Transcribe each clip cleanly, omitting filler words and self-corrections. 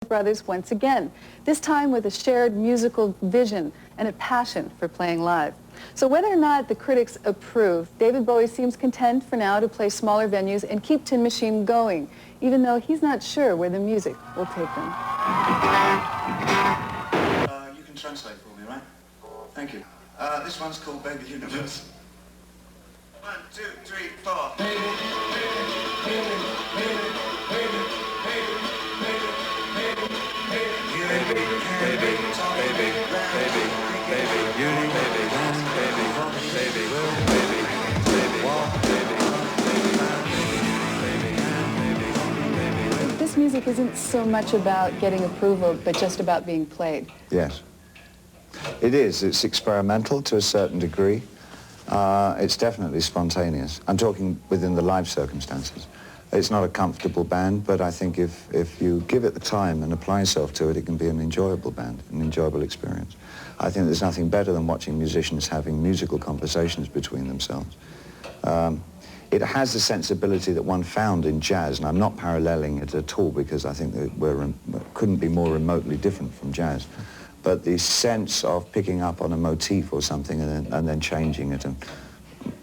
brothers once again, this time with a shared musical vision and a passion for playing live. So whether or not the critics approve, David Bowie seems content for now to play smaller venues and keep Tin Machine going, even though he's not sure where the music will take them. You can translate for me, right? Thank you. This one's called Baby Universe. 1, 2, 3, 4. Baby, baby, baby, baby, baby, baby, baby, baby, baby, baby, baby, baby, baby, beauty, baby, baby, baby, baby, baby. This music isn't so much about getting approval, but just about being played. Yes. It is. It's experimental to a certain degree. It's definitely spontaneous. I'm talking within the live circumstances. It's not a comfortable band, but I think if you give it the time and apply yourself to it, it can be an enjoyable band, an enjoyable experience. I think there's nothing better than watching musicians having musical conversations between themselves. It has a sensibility that one found in jazz, and I'm not paralleling it at all because I think that couldn't be more remotely different from jazz. But the sense of picking up on a motif or something and then changing it and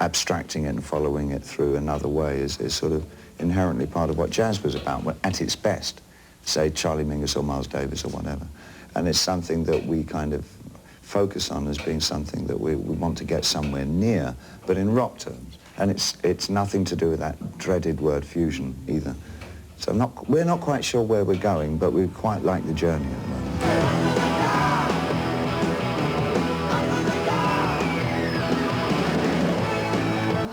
abstracting it and following it through another way is sort of inherently part of what jazz was about at its best, say Charlie Mingus or Miles Davis or whatever. And it's something that we kind of focus on as being something that we want to get somewhere near, but in rock terms. And it's nothing to do with that dreaded word fusion either. So we're not quite sure where we're going, but we quite like the journey at the moment.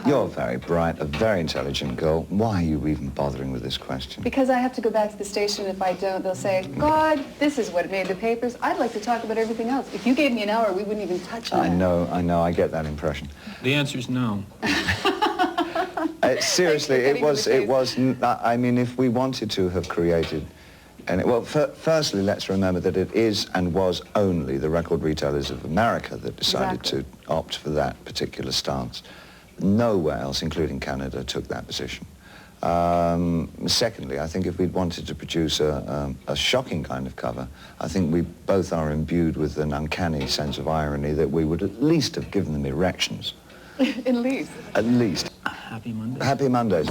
You're very bright, a very intelligent girl. Why are you even bothering with this question? Because I have to go back to the station. If I don't, they'll say, God, this is what made the papers. I'd like to talk about everything else. If you gave me an hour, we wouldn't even touch on it. I know, I get that impression. The answer's no. Seriously, I mean, if we wanted to have created, firstly, let's remember that it is and was only the record retailers of America that decided to opt for that particular stance. Nowhere else, including Canada, took that position. Secondly, I think if we'd wanted to produce a shocking kind of cover, I think we both are imbued with an uncanny sense of irony that we would at least have given them erections. At least? At least. Happy Mondays. Happy Mondays.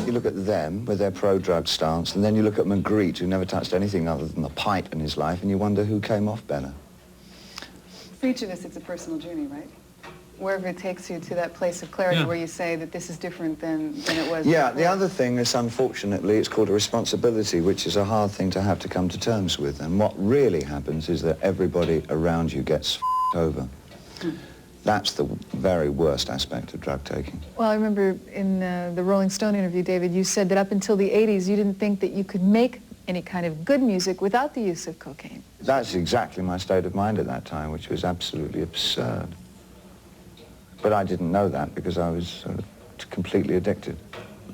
You look at them with their pro-drug stance, and then you look at Magritte, who never touched anything other than the pipe in his life, and you wonder who came off better. For each of us, it's a personal journey, right? Wherever it takes you to that place of clarity where you say that this is different than it was Yeah, before. the other thing is, unfortunately, it's called a responsibility, which is a hard thing to have to come to terms with. And what really happens is that everybody around you gets over. That's the very worst aspect of drug taking. Well, I remember in the Rolling Stone interview, David, you said that up until the 80s, you didn't think that you could make any kind of good music without the use of cocaine. That's exactly my state of mind at that time, which was absolutely absurd. But I didn't know that because I was sort of completely addicted.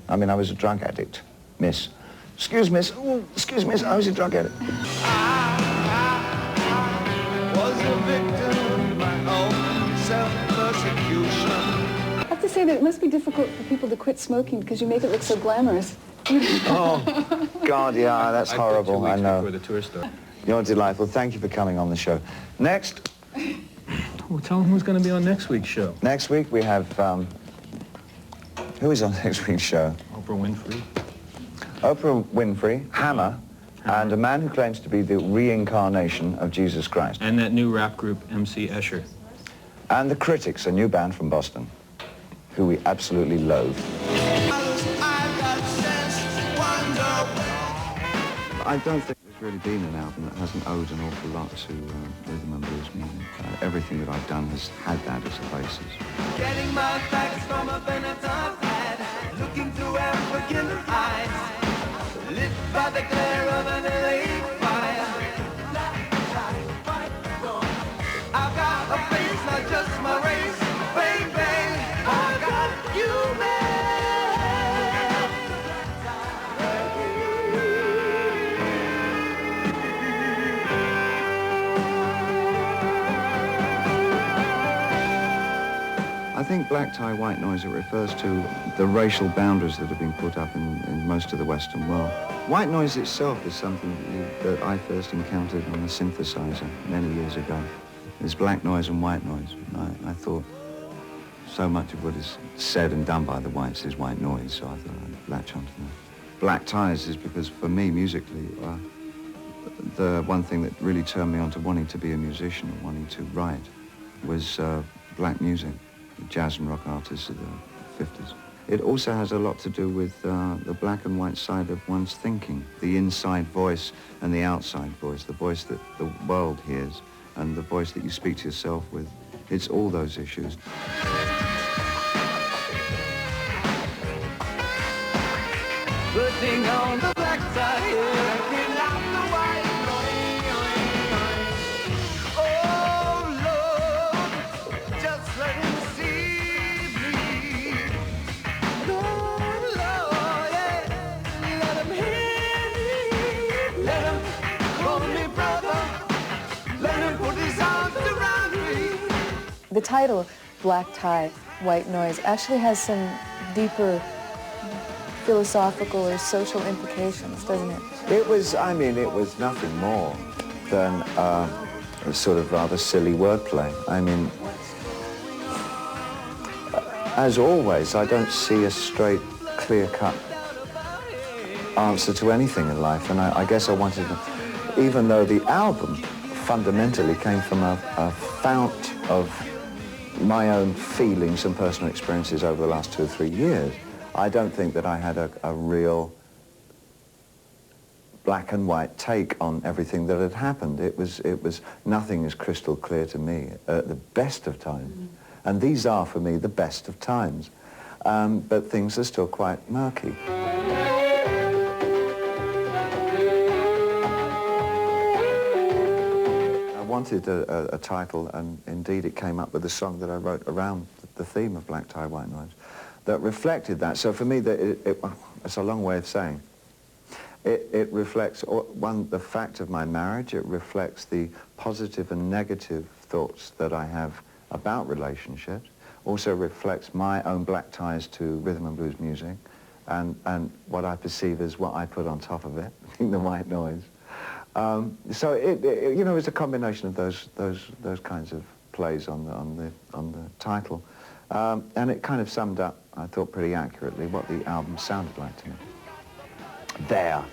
I mean, I was a drug addict, miss. Excuse, miss. Oh, excuse, miss. I was a drug addict. I was a victim of my own self-persecution. I have to say that it must be difficult for people to quit smoking because you make it look so glamorous. Oh, God, yeah, that's horrible. I know. The tour started. You're delightful. Thank you for coming on the show. Next. Well, tell them who's going to be on next week's show. Next week we have, who is on next week's show? Oprah Winfrey. Oprah Winfrey, Hammer, and a man who claims to be the reincarnation of Jesus Christ. And that new rap group, MC Escher. And the Critics, a new band from Boston, who we absolutely loathe. I don't think there's really been an album that hasn't owed an awful lot to rhythm and blues music. Everything that I've done has had that as a basis. Getting my facts from a Benetton ad, looking through African eyes, lit by the glare of an LA fire. I've got a face, not just my race, baby. I got you, man. I think black tie, white noise, it refers to the racial boundaries that have been put up in most of the Western world. White noise itself is something that I first encountered on a synthesizer many years ago. There's black noise and white noise. I thought so much of what is said and done by the whites is white noise, so I thought I'd latch onto that. Black ties is because, for me, musically, the one thing that really turned me on to wanting to be a musician and wanting to write was black music, jazz and rock artists of the 50s. It also has a lot to do with the black and white side of one's thinking, the inside voice and the outside voice, the voice that the world hears and the voice that you speak to yourself with. It's all those issues. Putting on the black tie, looking out the white noise. Oh Lord, just let him see me. Oh Lord, yeah, let him hear me. Let him call me brother. Let him put his arms around me. The title, Black Tie, White Noise, actually has some deeper philosophical or social implications, doesn't it? It was nothing more than a sort of rather silly wordplay. I mean, as always, I don't see a straight, clear-cut answer to anything in life, and I guess I wanted to, even though the album fundamentally came from a fount of my own feelings and personal experiences over the last 2 or 3 years, I don't think that I had a real black and white take on everything that had happened. It was nothing is crystal clear to me at the best of times. Mm. And these are, for me, the best of times. But things are still quite murky. I wanted a title, and indeed it came up with a song that I wrote around the theme of Black Tie, White Noise, that reflected that. So for me, it's a long way of saying, it reflects, the fact of my marriage, it reflects the positive and negative thoughts that I have about relationships, also reflects my own black ties to rhythm and blues music, and what I perceive as what I put on top of it, the white noise. So it's a combination of those kinds of plays on the title. And it kind of summed up, I thought pretty accurately, what the album sounded like to me. There.